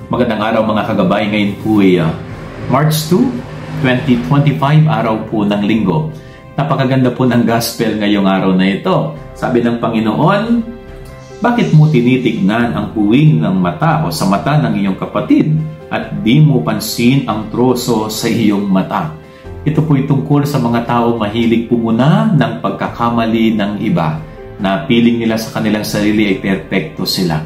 Magandang araw mga kagabay. Ngayon po ay March 2, 2025, araw po ng linggo. Napakaganda po ng gospel ngayong araw na ito. Sabi ng Panginoon, bakit mo tinitignan ang puwing ng mata o sa mata ng iyong kapatid at di mo pansin ang troso sa iyong mata? Ito po tungkol sa mga tao mahilig pumuna ng pagkakamali ng iba na piling nila sa kanilang sarili ay perpekto sila.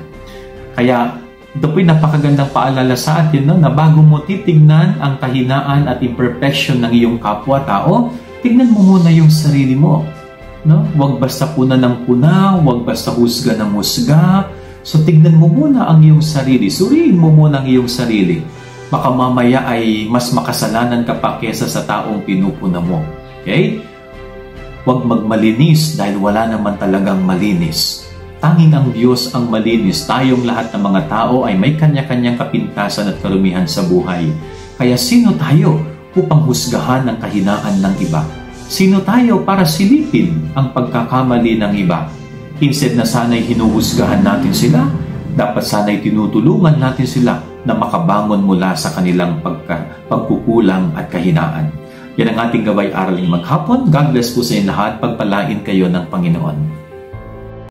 Kaya ito po'y napakagandang paalala sa atin, no? Na bago mo titignan ang kahinaan at imperfection ng iyong kapwa-tao, tignan mo muna yung sarili mo. No? Huwag basta puna ng puna, huwag basta husga ng husga. So tignan mo muna ang iyong sarili. Suriin mo muna ang iyong sarili. Baka mamaya ay mas makasalanan ka pa kesa sa taong pinupuna mo. Okay? Huwag magmalinis dahil wala naman talagang malinis. Tanging ang Diyos ang malinis. Tayong lahat ng mga tao ay may kanya-kanyang kapintasan at karumihan sa buhay. Kaya sino tayo upang husgahan ang kahinaan ng iba? Sino tayo para silipin ang pagkakamali ng iba? Instead na sana'y hinuhusgahan natin sila, dapat sana'y tinutulungan natin sila na makabangon mula sa kanilang pagkukulang at kahinaan. Yan ang ating gabay araling maghapon. God bless po sa inyo lahat. Pagpalain kayo ng Panginoon.